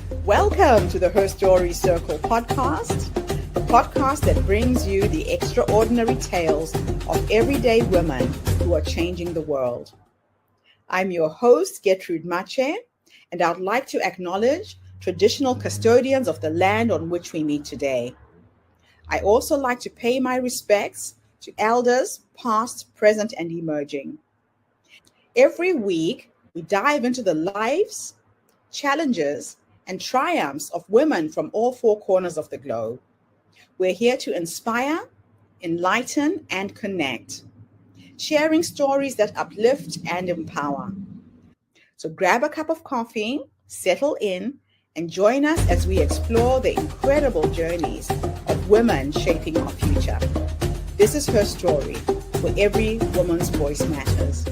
Welcome to the Her Story Circle podcast, the podcast that brings you the extraordinary tales of everyday women who are changing the world. I'm your host, Gertrude Mache, and I'd like to acknowledge traditional custodians of the land on which we meet today. I also like to pay my respects to elders, past, present, and emerging. Every week, we dive into the lives, challenges, and triumphs of women from all four corners of the globe. We're here to inspire, enlighten, and connect, sharing stories that uplift and empower. So grab a cup of coffee, settle in, and join us as we explore the incredible journeys of women shaping our future. This is Her Story, where every woman's voice matters.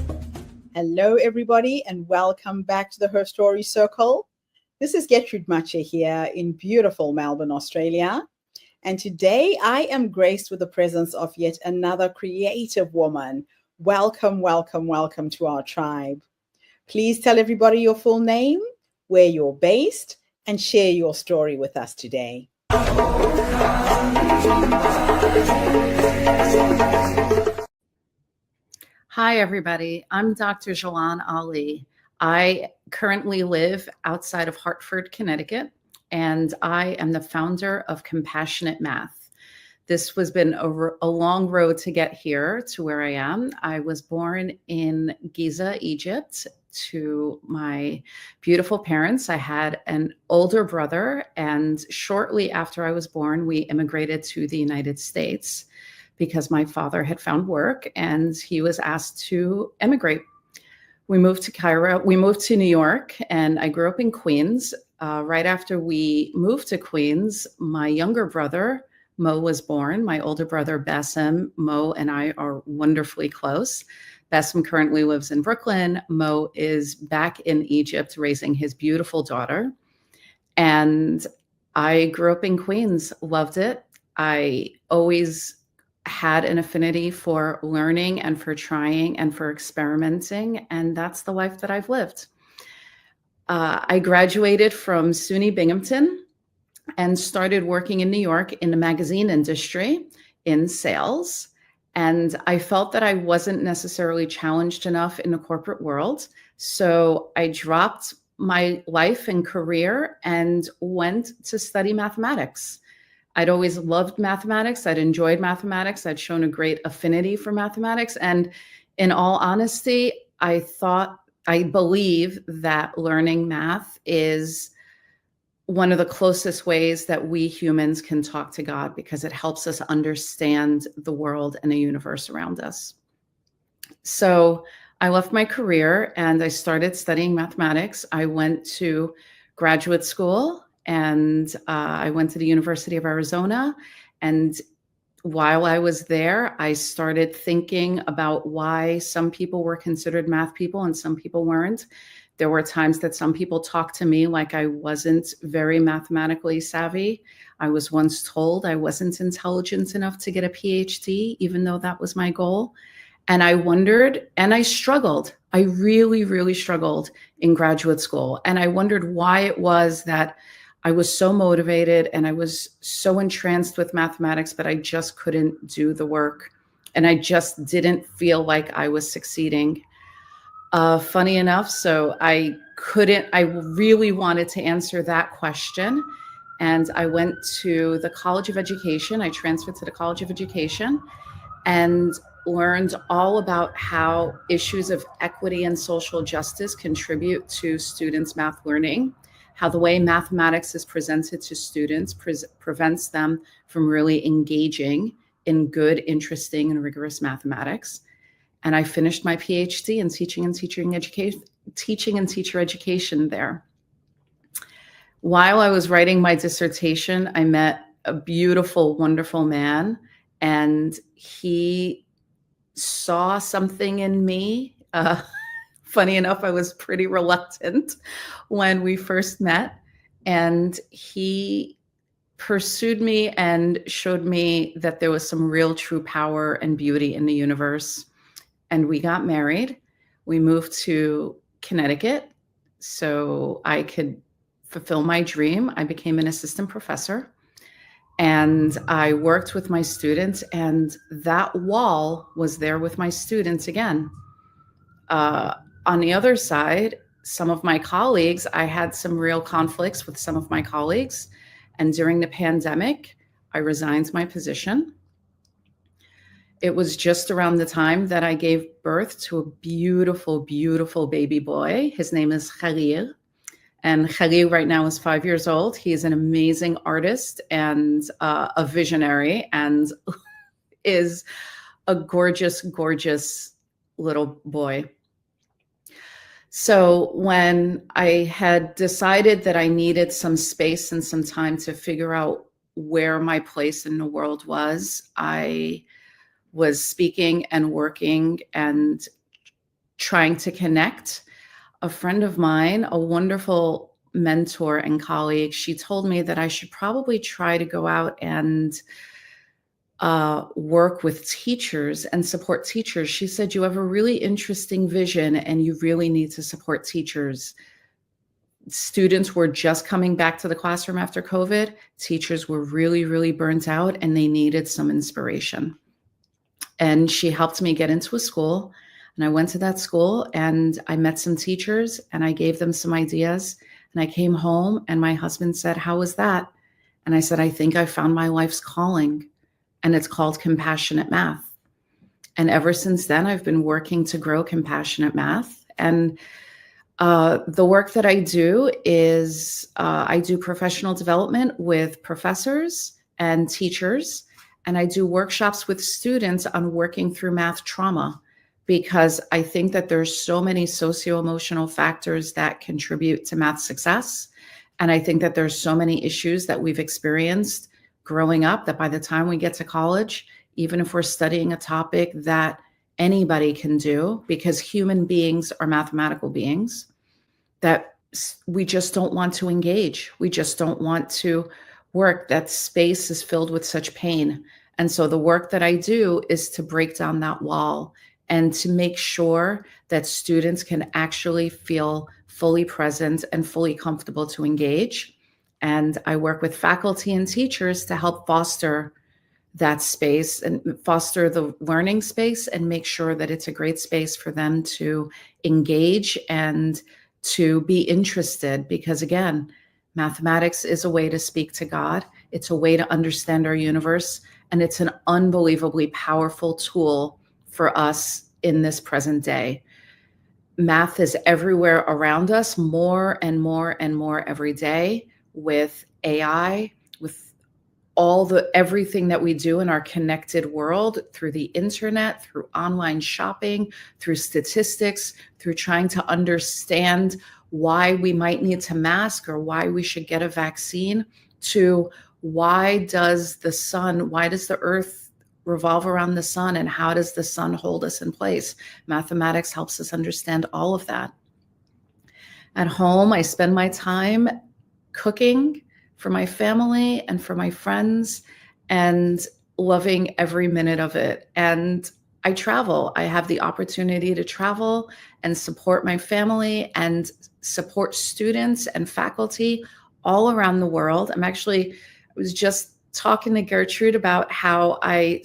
Hello, everybody, and welcome back to the Her Story Circle. This is Gertrude Mache here in beautiful Melbourne, Australia. And today I am graced with the presence of yet another creative woman. Welcome, welcome, welcome to our tribe. Please tell everybody your full name, where you're based, and share your story with us today. Hi, everybody. I'm Dr. Geillan Aly. I currently live outside of Hartford, Connecticut, and I am the founder of Compassionate Math. This has been a long road to get here to where I am. I was born in Giza, Egypt, to my beautiful parents. I had an older brother, and shortly after I was born, we immigrated to the United States because my father had found work and he was asked to emigrate. We moved to Cairo. We moved to New York, and I grew up in Queens. Right after we moved to Queens, my younger brother, Mo, was born. My older brother, Bassem. Mo and I are wonderfully close. Bassem currently lives in Brooklyn. Mo is back in Egypt raising his beautiful daughter. And I grew up in Queens, loved it. I always had an affinity for learning and for trying and for experimenting, and that's the life that I've lived. I graduated from SUNY Binghamton and started working in New York in the magazine industry in sales. And I felt that I wasn't necessarily challenged enough in the corporate world. So I dropped my life and career and went to study mathematics. I'd always loved mathematics. I'd enjoyed mathematics. I'd shown a great affinity for mathematics. And in all honesty, I believe that learning math is one of the closest ways that we humans can talk to God, because it helps us understand the world and the universe around us. So I left my career and I started studying mathematics. I went to graduate school. And I went to the University of Arizona. And while I was there, I started thinking about why some people were considered math people and some people weren't. There were times that some people talked to me like I wasn't very mathematically savvy. I was once told I wasn't intelligent enough to get a PhD, even though that was my goal. And I wondered, and I struggled. I really, really struggled in graduate school. And I wondered why it was that I was so motivated and I was so entranced with mathematics, but I just couldn't do the work. And I just didn't feel like I was succeeding. Funny enough, so I really wanted to answer that question. And I went to the College of Education. I transferred to the College of Education and learned all about how issues of equity and social justice contribute to students' math learning, how the way mathematics is presented to students prevents them from really engaging in good, interesting, and rigorous mathematics. And I finished my PhD in teaching and teacher education there. While I was writing my dissertation, I met a beautiful, wonderful man, and he saw something in me. Funny enough, I was pretty reluctant when we first met, and he pursued me and showed me that there was some real true power and beauty in the universe. And we got married. We moved to Connecticut so I could fulfill my dream, I became an assistant professor. And I worked with my students, and that wall was there with my students again. On the other side, some of my colleagues, I had some real conflicts with some of my colleagues. And during the pandemic, I resigned my position. It was just around the time that I gave birth to a beautiful, beautiful baby boy. His name is Khalil. And Khalil right now is 5 years old. He is an amazing artist and a visionary, and is a gorgeous, gorgeous little boy. So when I had decided that I needed some space and some time to figure out where my place in the world was, I was speaking and working and trying to connect. A friend of mine, a wonderful mentor and colleague, she told me that I should probably try to go out and work with teachers and support teachers. She said, you have a really interesting vision and you really need to support teachers. Students were just coming back to the classroom after COVID. Teachers were really, really burnt out and they needed some inspiration. And she helped me get into a school. And I went to that school and I met some teachers and I gave them some ideas. And I came home and my husband said, how was that? And I said, I think I found my life's calling, and it's called Compassionate Math. And ever since then, I've been working to grow Compassionate Math. And the work that I do is I do professional development with professors and teachers. And I do workshops with students on working through math trauma, because I think that there's so many socio-emotional factors that contribute to math success. And I think that there's so many issues that we've experienced growing up that by the time we get to college, even if we're studying a topic that anybody can do, because human beings are mathematical beings, that we just don't want to engage. We just don't want to work. That space is filled with such pain. And so the work that I do is to break down that wall and to make sure that students can actually feel fully present and fully comfortable to engage. And I work with faculty and teachers to help foster that space and foster the learning space and make sure that it's a great space for them to engage and to be interested. Because again, mathematics is a way to speak to God. It's a way to understand our universe. And it's an unbelievably powerful tool for us in this present day. Math is everywhere around us, more and more and more every day, with AI, with everything that we do in our connected world, through the internet, through online shopping, through statistics, through trying to understand why we might need to mask or why we should get a vaccine, to why does the earth revolve around the sun, and how does the sun hold us in place? Mathematics helps us understand all of that. At home, I spend my time cooking for my family and for my friends and loving every minute of it. And I travel. I have the opportunity to travel and support my family and support students and faculty all around the world. I was just talking to Gertrude about how I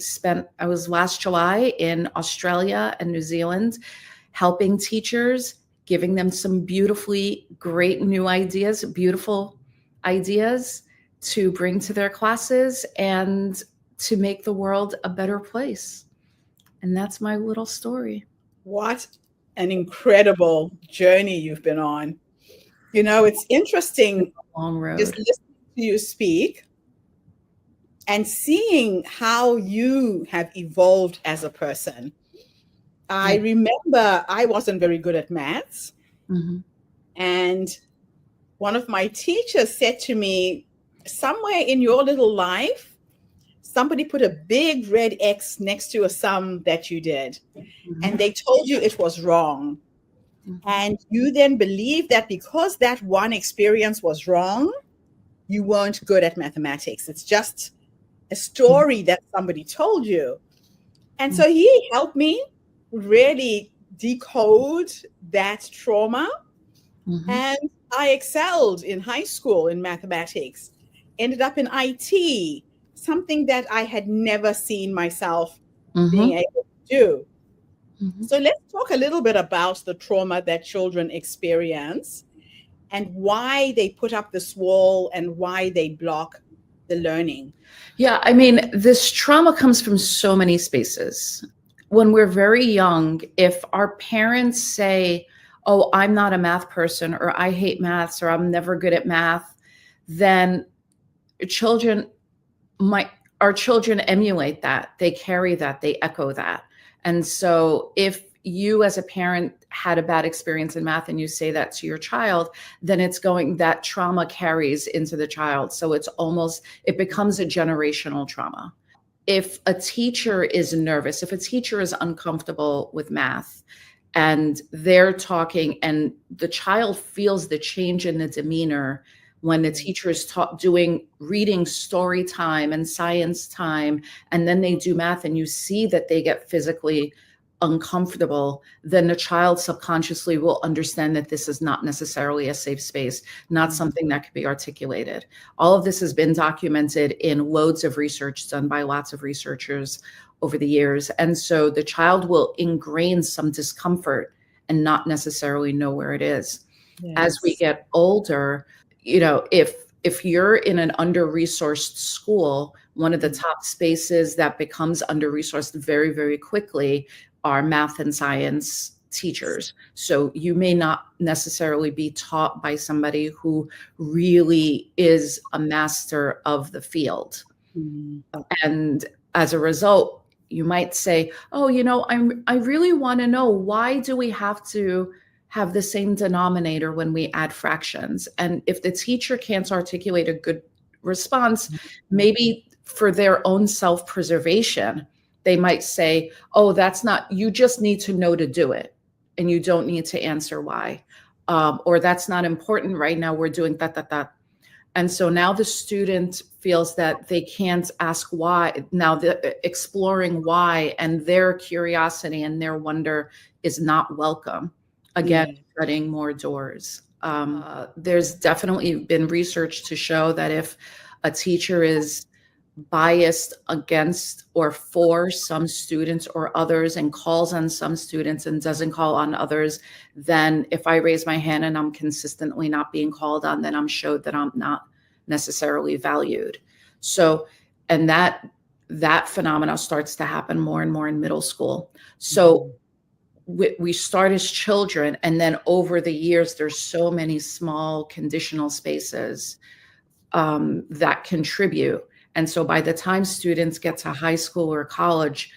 was last July in Australia and New Zealand helping teachers, giving them some beautifully great new ideas, beautiful ideas to bring to their classes and to make the world a better place. And that's my little story. What an incredible journey you've been on. You know, it's interesting Long road. just listening to you speak and seeing how you have evolved as a person. I remember I wasn't very good at maths. Mm-hmm. And one of my teachers said to me, somewhere in your little life, somebody put a big red X next to a sum that you did. Mm-hmm. And they told you it was wrong. Mm-hmm. And you then believed that because that one experience was wrong, you weren't good at mathematics. It's just a story that somebody told you. And so he helped me really decode that trauma. Mm-hmm. And I excelled in high school in mathematics, ended up in IT, something that I had never seen myself being Mm-hmm. able to do. Mm-hmm. So let's talk a little bit about the trauma that children experience and why they put up this wall and why they block the learning. Yeah, I mean, this trauma comes from so many spaces. When we're very young, if our parents say, "Oh, I'm not a math person," or "I hate maths," or "I'm never good at math," then children might our children emulate that. They carry that, they echo that. And so if you as a parent had a bad experience in math and you say that to your child, then that trauma carries into the child. So it becomes a generational trauma. If a teacher is nervous, if a teacher is uncomfortable with math and they're talking and the child feels the change in the demeanor when the teacher is doing reading story time and science time, and then they do math and you see that they get physically uncomfortable, then the child subconsciously will understand that this is not necessarily a safe space, not something that can be articulated. All of this has been documented in loads of research done by lots of researchers over the years. And so the child will ingrain some discomfort and not necessarily know where it is. As we Yes. get older, if you're in an under-resourced school, one of the top spaces that becomes under-resourced very, very quickly are math and science teachers. So you may not necessarily be taught by somebody who really is a master of the field. Mm. And as a result, you might say, "Oh, I really want to know, why do we have to have the same denominator when we add fractions?" And if the teacher can't articulate a good response, maybe for their own self-preservation, they might say, "Oh, you just need to know to do it, and you don't need to answer why." Or "That's not important right now. We're doing that, that, that." And so now the student feels that they can't ask why. Now the exploring why and their curiosity and their wonder is not welcome. Again, Yeah. shutting more doors. There's definitely been research to show that if a teacher is biased against or for some students or others and calls on some students and doesn't call on others, then if I raise my hand and I'm consistently not being called on, then I'm showed that I'm not necessarily valued. So, and that phenomena starts to happen more and more in middle school. So we start as children, and then over the years, there's so many small conditional spaces that contribute. And so by the time students get to high school or college,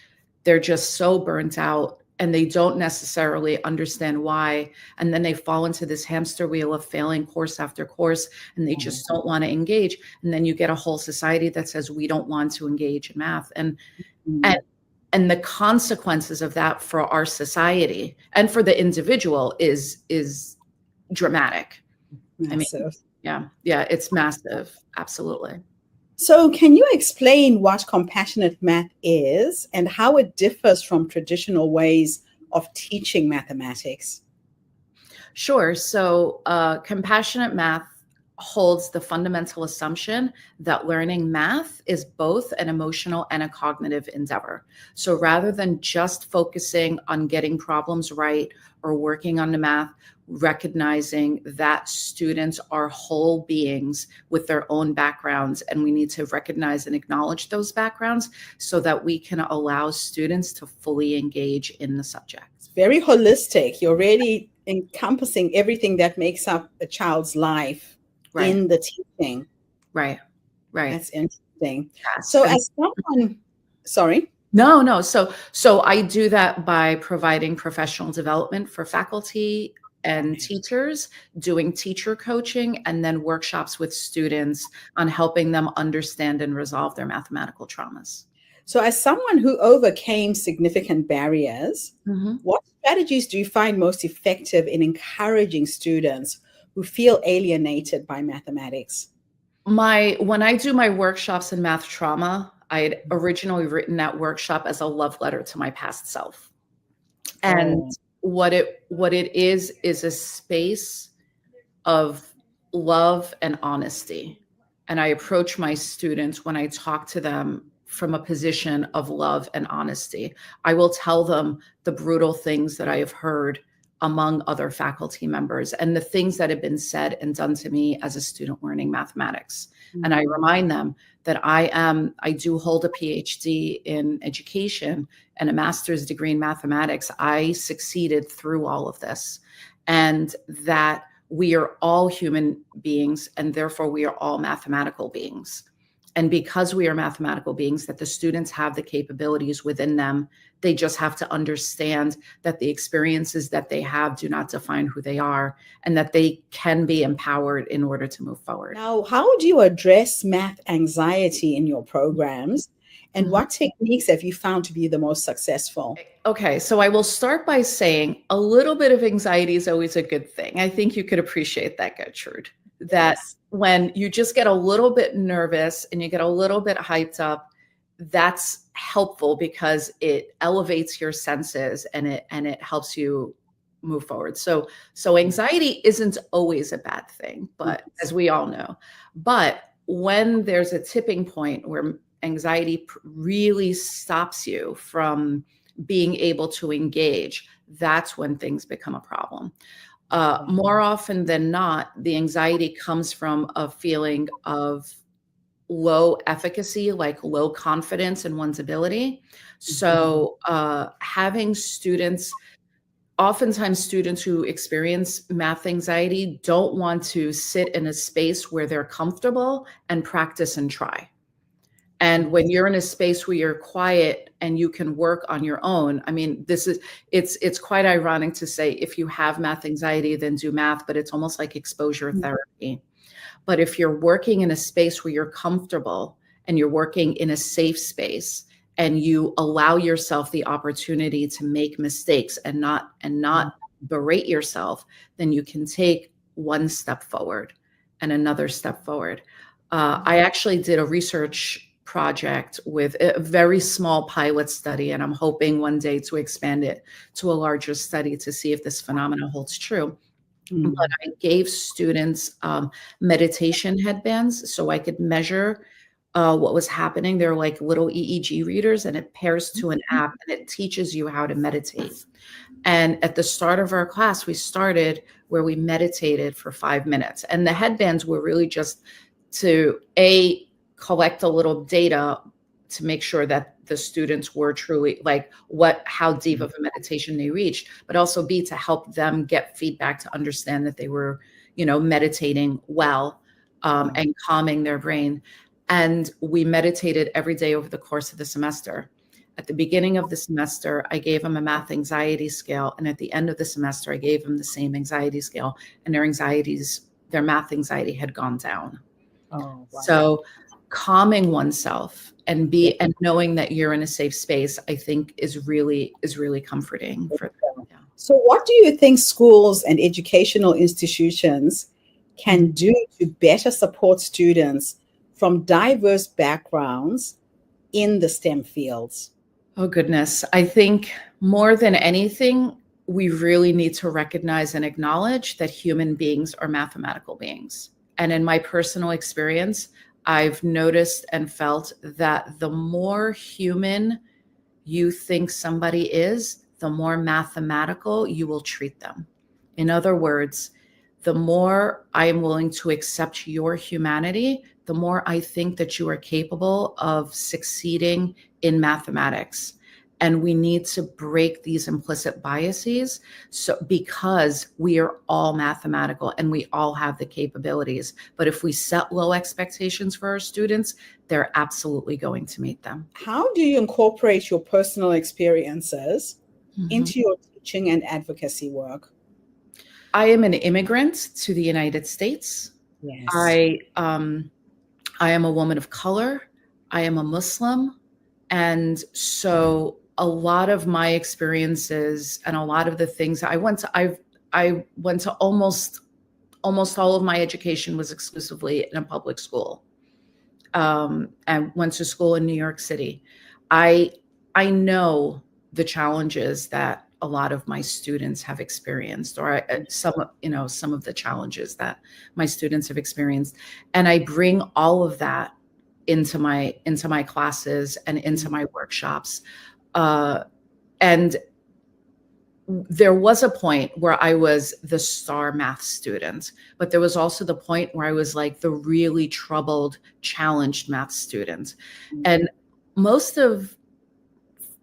they're just so burnt out and they don't necessarily understand why. And then they fall into this hamster wheel of failing course after course, and they just don't want to engage. And then you get a whole society that says we don't want to engage in math. And and the consequences of that for our society and for the individual is dramatic. I mean, Massive. yeah, it's massive. Absolutely. So, can you explain what compassionate math is and how it differs from traditional ways of teaching mathematics? Sure. So, compassionate math holds the fundamental assumption that learning math is both an emotional and a cognitive endeavor. So, rather than just focusing on getting problems right or working on the math, recognizing that students are whole beings with their own backgrounds, and we need to recognize and acknowledge those backgrounds so that we can allow students to fully engage in the subject. It's very holistic. You're really encompassing everything that makes up a child's life Right, in the teaching. right, right. That's interesting. Yes. So, And as someone, sorry. no. So I do that by providing professional development for faculty and teachers, doing teacher coaching, and then workshops with students on helping them understand and resolve their mathematical traumas. So, as someone who overcame significant barriers, Mhm. what strategies do you find most effective in encouraging students who feel alienated by mathematics? When I do my workshops in math trauma, I had originally written that workshop as a love letter to my past self. And Oh, what it is a space of love and honesty. And I approach my students when I talk to them from a position of love and honesty. I will tell them the brutal things that I have heard among other faculty members and the things that have been said and done to me as a student learning mathematics. And I remind them that I do hold a PhD in education and a master's degree in mathematics. I succeeded through all of this, and that we are all human beings, and therefore we are all mathematical beings. And because we are mathematical beings, that the students have the capabilities within them. They just have to understand that the experiences that they have do not define who they are, and that they can be empowered in order to move forward. Now, how do you address math anxiety in your programs? And what techniques have you found to be the most successful? Okay, so I will start by saying a little bit of anxiety is always a good thing. I think you could appreciate that, Gertrude, that when you just get a little bit nervous and you get a little bit hyped up, that's helpful because it elevates your senses and it helps you move forward. So anxiety isn't always a bad thing, but as we all know, but when there's a tipping point where anxiety really stops you from being able to engage, that's when things become a problem. More often than not, the anxiety comes from a feeling of low efficacy, like low confidence in one's ability. So having students, oftentimes students who experience math anxiety don't want to sit in a space where they're comfortable and practice and try. And when you're in a space where you're quiet and you can work on your own, I mean, it's quite ironic to say if you have math anxiety, then do math, but it's almost like exposure therapy. But if you're working in a space where you're comfortable and you're working in a safe space and you allow yourself the opportunity to make mistakes and not berate yourself, then you can take one step forward and another step forward. I actually did a research project with a very small pilot study, and I'm hoping one day to expand it to a larger study to see if this phenomenon holds true. But I gave students meditation headbands so I could measure what was happening. They're like little EEG readers, and it pairs to an app and it teaches you how to meditate. And at the start of our class, we started where we meditated for 5 minutes. And the headbands were really just to collect a little data to make sure that the students were truly like how deep of a meditation they reached, but also B, to help them get feedback to understand that they were, meditating well and calming their brain. And we meditated every day over the course of the semester. At the beginning of the semester, I gave them a math anxiety scale. And at the end of the semester, I gave them the same anxiety scale, and their math anxiety had gone down. Oh, wow. So calming oneself and knowing that you're in a safe space, I think is really comforting for them. Yeah. So what do you think schools and educational institutions can do to better support students from diverse backgrounds in the STEM fields? Oh, goodness. I think more than anything, we really need to recognize and acknowledge that human beings are mathematical beings. And in my personal experience, I've noticed and felt that the more human you think somebody is, the more mathematical you will treat them. In other words, the more I am willing to accept your humanity, the more I think that you are capable of succeeding in mathematics. And we need to break these implicit biases because we are all mathematical and we all have the capabilities. But if we set low expectations for our students, they're absolutely going to meet them. How do you incorporate your personal experiences into your teaching and advocacy work? I am an immigrant to the United States. Yes. I am a woman of color. I am a Muslim. And so a lot of my experiences and a lot of the things I went to almost all of my education was exclusively in a public school. And went to school in New York City. I know the challenges that a lot of my students have experienced, or some of the challenges that my students have experienced. And I bring all of that into my classes and into my workshops. And there was a point where I was the star math student, but there was also the point where I was like the really troubled, challenged math student. And most of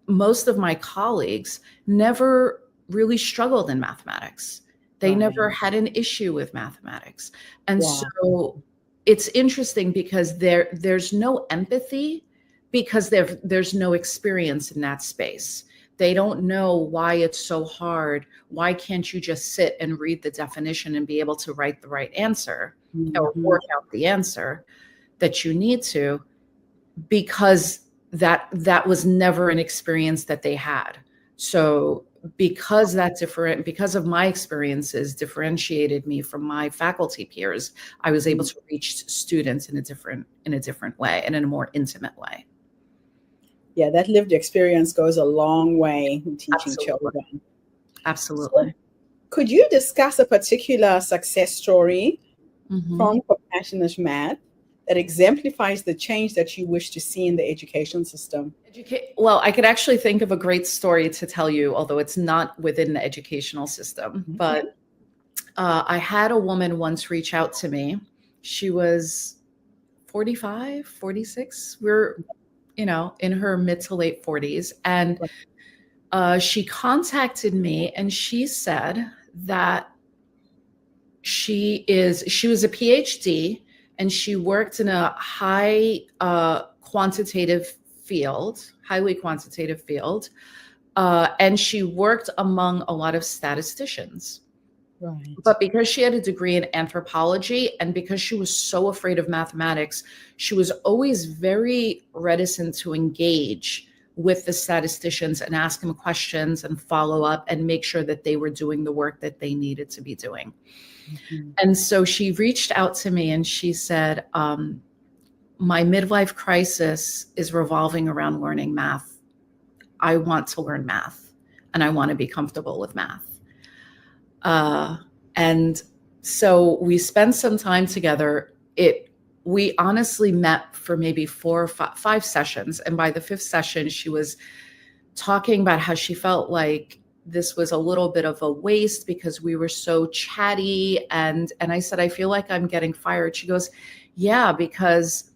my colleagues never really struggled in mathematics. They never had an issue with mathematics. And so it's interesting because there's no empathy, because there's no experience in that space. They don't know why it's so hard. Why can't you just sit and read the definition and be able to write the right answer or work out the answer that you need to? Because that was never an experience that they had. So because of my experiences differentiated me from my faculty peers, I was able to reach students in a different way and in a more intimate way. Yeah, that lived experience goes a long way in teaching children. Absolutely. So, could you discuss a particular success story from Compassionate Math that exemplifies the change that you wish to see in the education system? Well, I could actually think of a great story to tell you, although it's not within the educational system. But I had a woman once reach out to me. She was 45, 46. We're in her mid to late 40s. And she contacted me and she said that she was a PhD and she worked in a highly quantitative field. And she worked among a lot of statisticians. Right. But because she had a degree in anthropology and because she was so afraid of mathematics, she was always very reticent to engage with the statisticians and ask them questions and follow up and make sure that they were doing the work that they needed to be doing. And so she reached out to me and she said, my midlife crisis is revolving around learning math. I want to learn math and I want to be comfortable with math. And so we spent some time together. We honestly met for maybe 4 or 5 sessions. And by the 5th session, she was talking about how she felt like this was a little bit of a waste because we were so chatty. And I said, I feel like I'm getting fired. She goes, yeah, because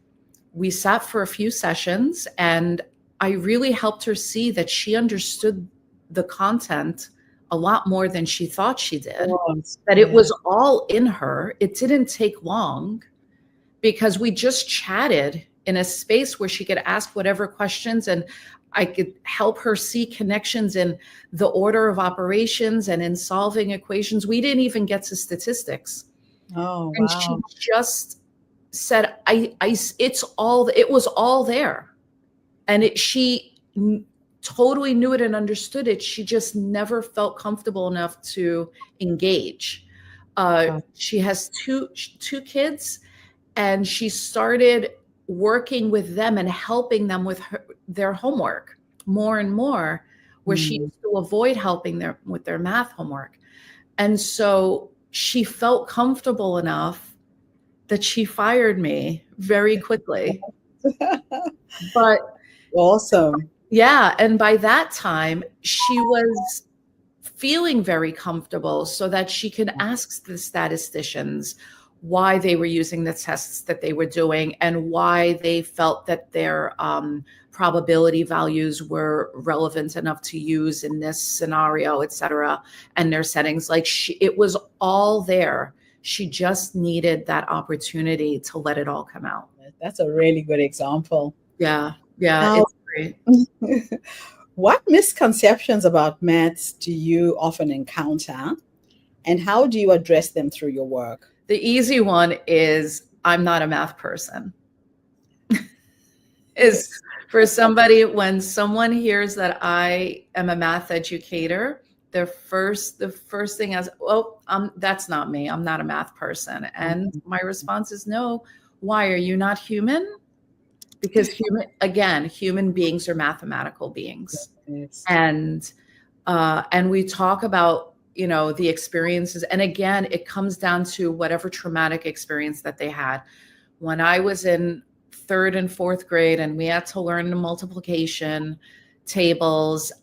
we sat for a few sessions and I really helped her see that she understood the content a lot more than she thought she did, that it was all in her. It didn't take long because we just chatted in a space where she could ask whatever questions and I could help her see connections in the order of operations and in solving equations. We didn't even get to statistics. Oh, wow. And she just said, it was all there. And she totally knew it and understood it. She just never felt comfortable enough to engage. She has two kids, and she started working with them and helping them with their homework more and more, where she used to avoid helping them with their math homework. And so she felt comfortable enough that she fired me very quickly. But awesome. Yeah. And by that time, she was feeling very comfortable so that she could ask the statisticians why they were using the tests that they were doing and why they felt that their probability values were relevant enough to use in this scenario, et cetera, and their settings. Like it was all there. She just needed that opportunity to let it all come out. That's a really good example. Yeah. Yeah. It's great. What misconceptions about maths do you often encounter, and how do you address them through your work? The easy one is I'm not a math person. Is for somebody, when someone hears that I am a math educator, the first thing is, that's not me. I'm not a math person. And my response is no. Why? Are you not human? Because human beings are mathematical beings. Yes. And And we talk about, the experiences. And again, it comes down to whatever traumatic experience that they had. When I was in third and fourth grade and we had to learn the multiplication tables,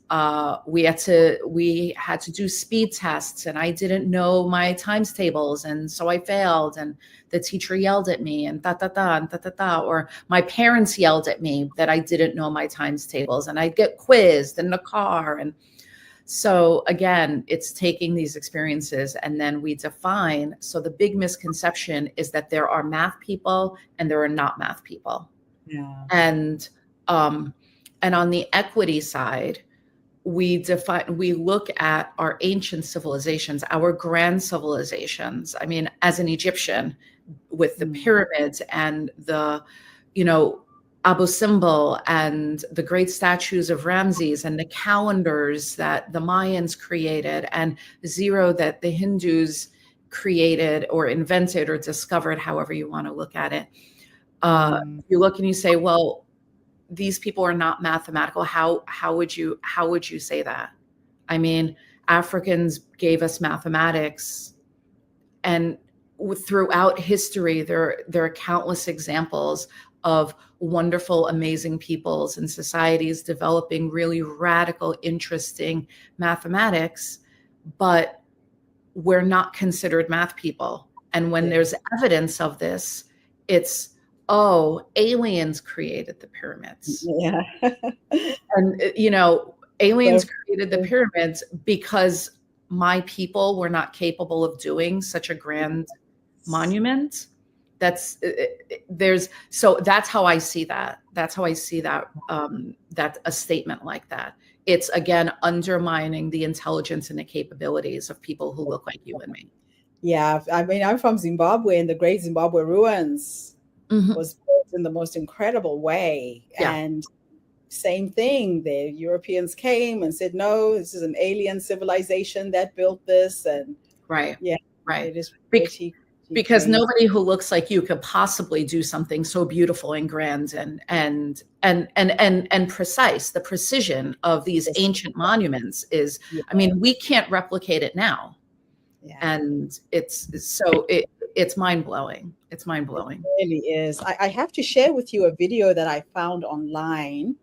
we had to do speed tests, and I didn't know my times tables, and so I failed, and the teacher yelled at me, and da da da and da da da, or my parents yelled at me that I didn't know my times tables, and I'd get quizzed in the car. And so again, it's taking these experiences and then we define. So the big misconception is that there are math people and there are not math people. Yeah. And on the equity side, we look at our ancient civilizations, our grand civilizations. I mean, as an Egyptian, with the pyramids and the, Abu Simbel and the great statues of Ramses and the calendars that the Mayans created and zero that the Hindus created or invented or discovered, however you want to look at it. You look and you say, well, these people are not mathematical. How would you say that? I mean, Africans gave us mathematics, and throughout history, there are countless examples of wonderful, amazing peoples and societies developing really radical, interesting mathematics, but we're not considered math people. And when there's evidence of this, it's, oh, aliens created the pyramids. Yeah. And, aliens created the pyramids because my people were not capable of doing such a grand monument. So that's how I see that. That's how I see that, that a statement like that. It's, again, undermining the intelligence and the capabilities of people who look like you and me. Yeah. I mean, I'm from Zimbabwe, and the Great Zimbabwe Ruins was built in the most incredible way. Yeah. And same thing, the Europeans came and said, no, this is an alien civilization that built this. And right. It is pretty because nobody who looks like you could possibly do something so beautiful and grand and precise. The precision of these ancient monuments is, I mean, we can't replicate it now. Yeah. And it's mind-blowing. It's mind-blowing. It really is. I have to share with you a video that I found online.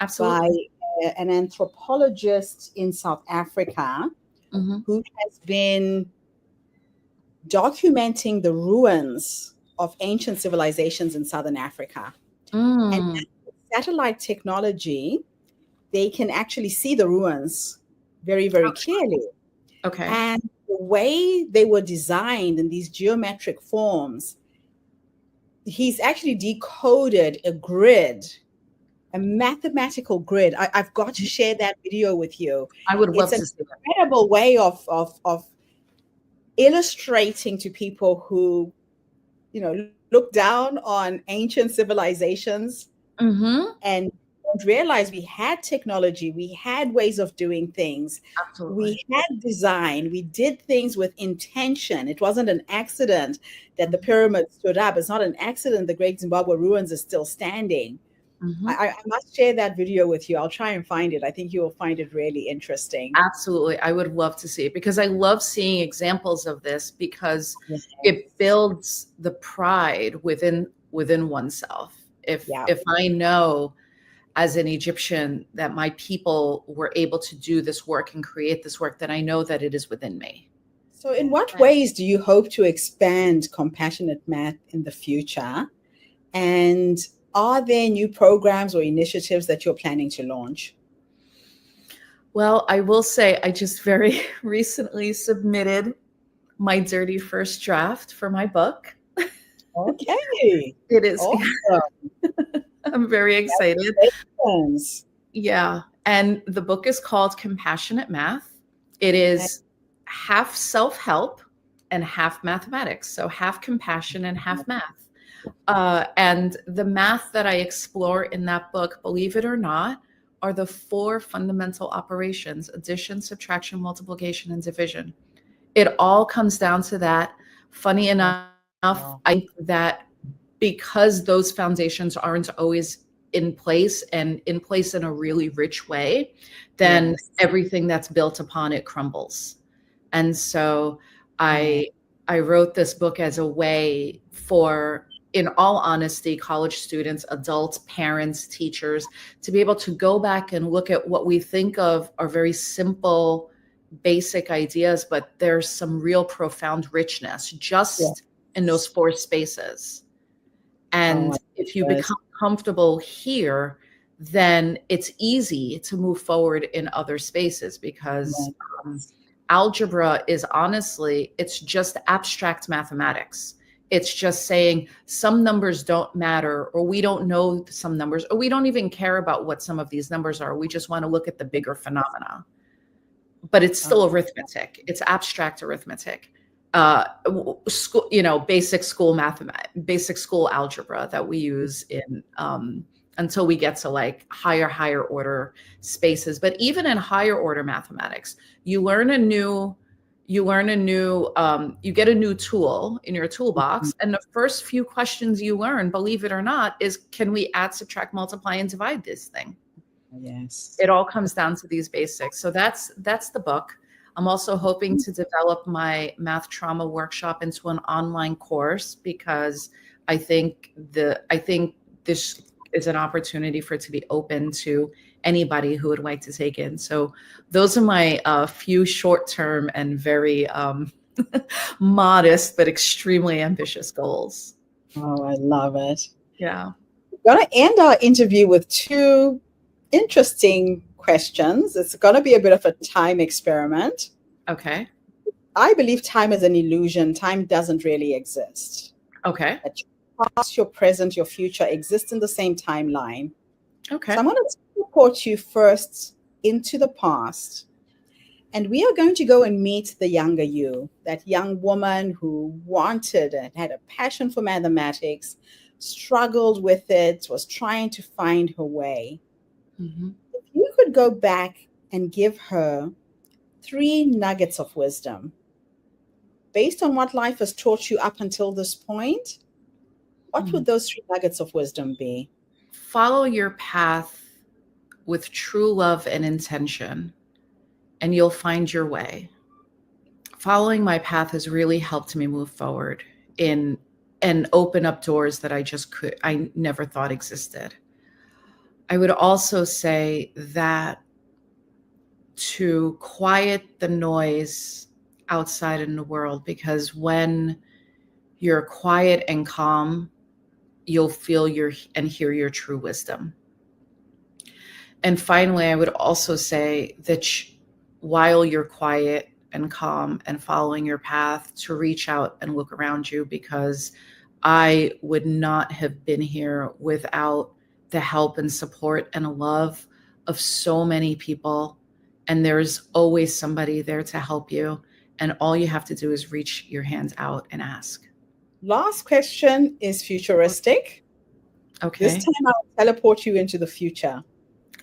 Absolutely. By an anthropologist in South Africa who has been documenting the ruins of ancient civilizations in Southern Africa. And with satellite technology, they can actually see the ruins very, very clearly. Okay. And the way they were designed in these geometric forms, he's actually decoded a grid, a mathematical grid. I've got to share that video with you. I would love to see that. It's an incredible way of illustrating to people who, look down on ancient civilizations and don't realize we had technology, we had ways of doing things. Absolutely. We had design, we did things with intention. It wasn't an accident that the pyramid stood up. It's not an accident the Great Zimbabwe Ruins is still standing. I must share that video with you. I'll try and find it. I think you will find it really interesting. Absolutely. I would love to see it because I love seeing examples of this because it builds the pride within oneself. If I know as an Egyptian that my people were able to do this work and create this work, then I know that it is within me. So in what ways do you hope to expand compassionate math in the future? And are there new programs or initiatives that you're planning to launch? Well, I will say I just very recently submitted my dirty first draft for my book. Okay. It is. Awesome. I'm very excited. Yeah. And the book is called Compassionate Math. It is half self-help and half mathematics. So half compassion and half math. And the math that I explore in that book, believe it or not, are the 4 fundamental operations: addition, subtraction, multiplication, and division. It all comes down to that. Funny enough, I think that because those foundations aren't always in place, and in place in a really rich way, then Yes. everything that's built upon it crumbles. And so Yeah. I wrote this book as a way for, in all honesty, college students, adults, parents, teachers, to be able to go back and look at what we think of are very simple, basic ideas, but there's some real profound richness Yeah. just in those four spaces. Oh, And I if you love it. become comfortable here, then it's easy to move forward in other spaces, because um, Yes. algebra is honestly, it's just abstract mathematics. It's just saying some numbers don't matter, or we don't know some numbers, or we don't even care about what some of these numbers are. We just want to look at the bigger phenomena. But it's Oh, still arithmetic. It's abstract arithmetic. School, basic school basic school algebra that we use in until we get to like higher order spaces. But even in higher order mathematics, you learn a new, you get a new tool in your toolbox, and the first few questions you learn, believe it or not, is, can we add, subtract, multiply, and divide this thing? yes. It all comes down to these basics. So that's the book. I'm also hoping to develop my math trauma workshop into an online course, because I think this is an opportunity for it to be open to anybody who would like to take it. So those are my few short-term and very modest but extremely ambitious goals. Oh, I love it. Yeah. We're going to end our interview with two interesting questions. It's going to be a bit of a time experiment. Okay. I believe time is an illusion. Time doesn't really exist. Okay. That your past, your present, your future exist in the same timeline. Okay. So I'm going to teleport you first into the past. And we are going to go and meet the younger you, that young woman who wanted and had a passion for mathematics, struggled with it, was trying to find her way. Mm-hmm. If you could go back and give her 3 nuggets of wisdom based on what life has taught you up until this point, what would those 3 nuggets of wisdom be? Follow your path with true love and intention, and you'll find your way. Following my path has really helped me move forward in and open up doors that I never thought existed. I would also say that to quiet the noise outside in the world, because when you're quiet and calm, you'll feel and hear your true wisdom. And finally, I would also say that while you're quiet and calm and following your path, to reach out and look around you, because I would not have been here without the help and support and love of so many people. And there's always somebody there to help you. And all you have to do is reach your hands out and ask. Last question is futuristic. Okay. This time I'll teleport you into the future.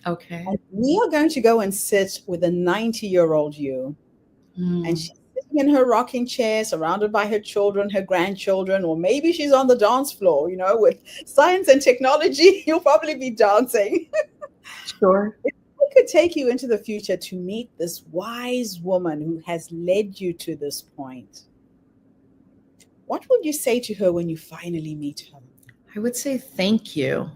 Okay. And we are going to go and sit with a 90-year-old you. And she's sitting in her rocking chair, surrounded by her children, her grandchildren, or maybe she's on the dance floor. With science and technology, you'll probably be dancing. Sure. If I could take you into the future to meet this wise woman who has led you to this point, what would you say to her when you finally meet her? I would say thank you.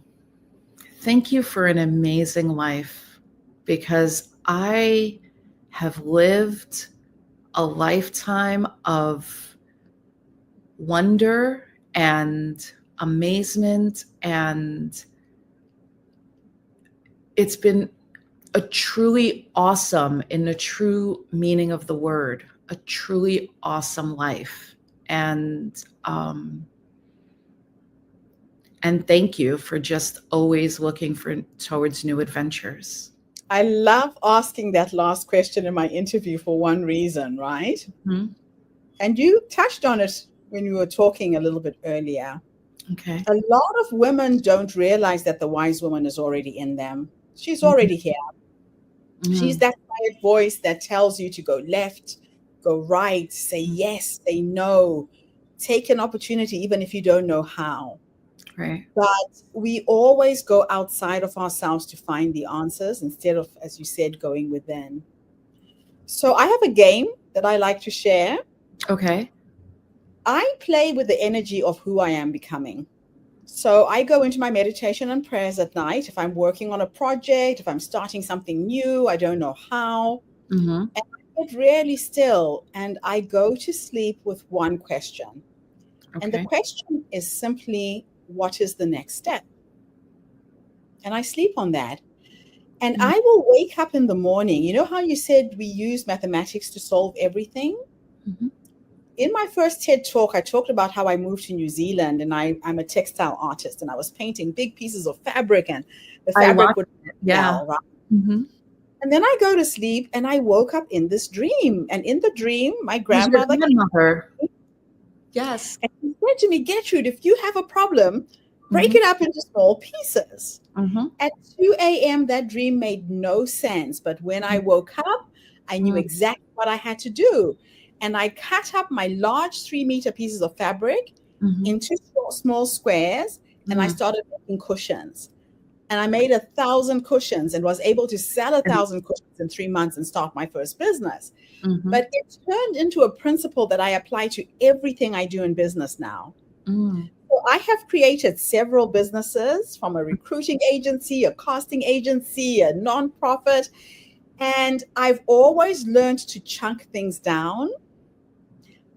Thank you for an amazing life, because I have lived a lifetime of wonder and amazement, and it's been a truly awesome, in the true meaning of the word, a truly awesome life. And thank you for just always looking towards new adventures. I love asking that last question in my interview for one reason, right? Mm-hmm. And you touched on it when we were talking a little bit earlier. Okay. A lot of women don't realize that the wise woman is already in them. She's already here. Mm-hmm. She's that quiet voice that tells you to go left, go right, say yes, say no, take an opportunity, even if you don't know how. Right. But we always go outside of ourselves to find the answers instead of, as you said, going within. So I have a game that I like to share. Okay. I play with the energy of who I am becoming. So I go into my meditation and prayers at night. If I'm working on a project, if I'm starting something new, I don't know how, Mm-hmm. and I get really still and I go to sleep with one question. And the Okay. question is simply, what is the next step? And I sleep on that. And Mm-hmm. I will wake up in the morning. You know how you said we use mathematics to solve everything? Mm-hmm. In my first TED talk, I talked about how I moved to New Zealand and I'm a textile artist and I was painting big pieces of fabric and the I fabric watched would it. Yeah. smell, right? Mm-hmm. And then I go to sleep and I woke up in this dream. And in the dream, my It was your grandmother came grandmother. Yes. and she said to me, Gertrude, if you have a problem, break Mm-hmm. it up into small pieces. Mm-hmm. At 2 a.m., that dream made no sense. But when I woke up, I knew exactly what I had to do. And I cut up my large 3-meter pieces of fabric Mm-hmm. into small squares and I Mm-hmm. started making cushions. And I made 1,000 cushions and was able to sell 1,000 cushions in 3 months and start my first business. Mm-hmm. But it turned into a principle that I apply to everything I do in business now. Mm. So I have created several businesses, from a recruiting agency, a casting agency, a nonprofit, and I've always learned to chunk things down.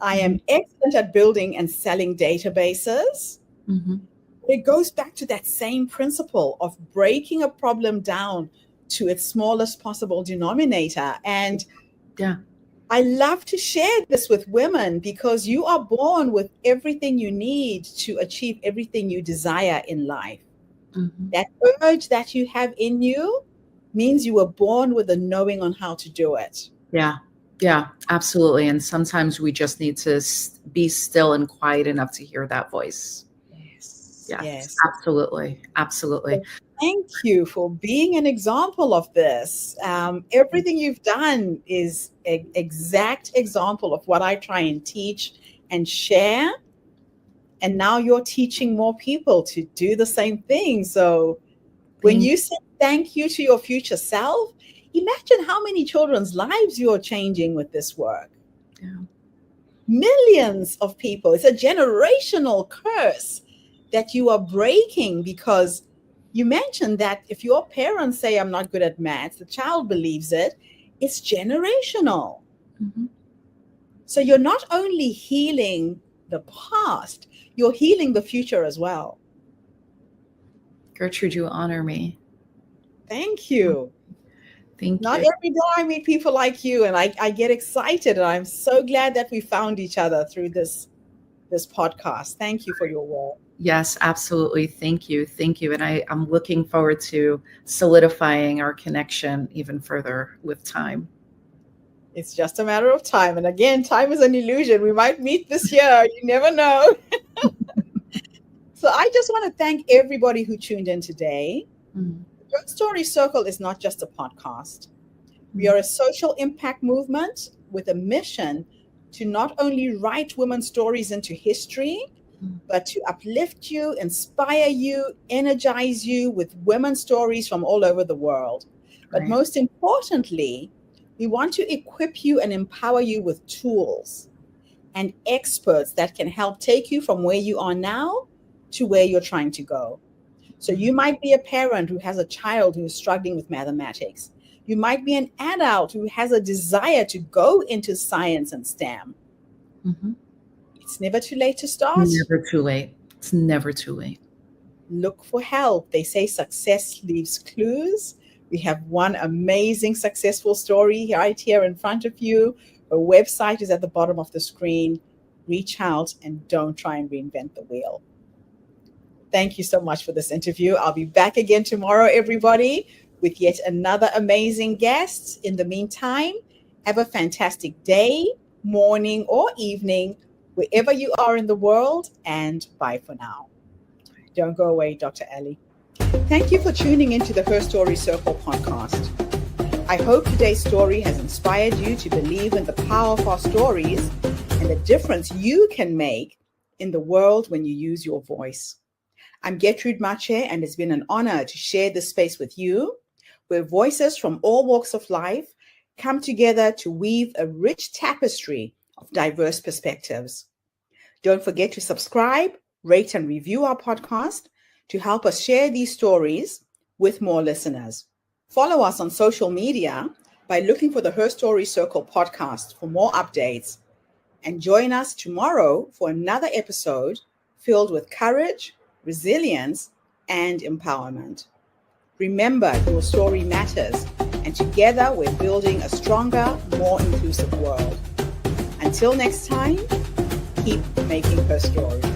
I am excellent at building and selling databases. Mm-hmm. It goes back to that same principle of breaking a problem down to its smallest possible denominator. And Yeah. I love to share this with women because you are born with everything you need to achieve everything you desire in life. Mm-hmm. That urge that you have in you means you were born with a knowing on how to do it. Yeah. Yeah, absolutely. And sometimes we just need to be still and quiet enough to hear that voice. Yes. Yes, Yes. absolutely. Absolutely. So thank you for being an example of this. Everything you've done is an exact example of what I try and teach and share. And now you're teaching more people to do the same thing. So when you say thank you to your future self, imagine how many children's lives you're changing with this work. Yeah. Millions of people. It's a generational curse that you are breaking, because you mentioned that if your parents say, I'm not good at maths, the child believes it. It's generational. Mm-hmm. So you're not only healing the past, you're healing the future as well. Gertrude, you honor me. Thank you. Thank Not you. every day I meet people like you, and I get excited, and I'm so glad that we found each other through this podcast. Thank you for your work. Yes, absolutely. Thank you. Thank you. And I'm looking forward to solidifying our connection even further with time. It's just a matter of time. And again, time is an illusion. We might meet this year. You never know. So I just want to thank everybody who tuned in today. Mm. Your Story Circle is not just a podcast. We are a social impact movement with a mission to not only write women's stories into history, but to uplift you, inspire you, energize you with women's stories from all over the world. But Right. most importantly, we want to equip you and empower you with tools and experts that can help take you from where you are now to where you're trying to go. So you might be a parent who has a child who's struggling with mathematics. You might be an adult who has a desire to go into science and STEM. Mm-hmm. It's never too late to start. Never too late. It's never too late. Look for help. They say success leaves clues. We have one amazing successful story right here in front of you. Her website is at the bottom of the screen. Reach out and don't try and reinvent the wheel. Thank you so much for this interview. I'll be back again tomorrow, everybody, with yet another amazing guest. In the meantime, have a fantastic day, morning, or evening, wherever you are in the world, and bye for now. Don't go away, Dr. Aly. Thank you for tuning into the Her Story Circle podcast. I hope today's story has inspired you to believe in the power of our stories and the difference you can make in the world when you use your voice. I'm Gertrude Mache, and it's been an honor to share this space with you, where voices from all walks of life come together to weave a rich tapestry of diverse perspectives. Don't forget to subscribe, rate, and review our podcast to help us share these stories with more listeners. Follow us on social media by looking for the Her Story Circle podcast for more updates. And join us tomorrow for another episode filled with courage, resilience, and empowerment. Remember, your story matters, and together we're building a stronger, more inclusive world. Until next time, keep making her story.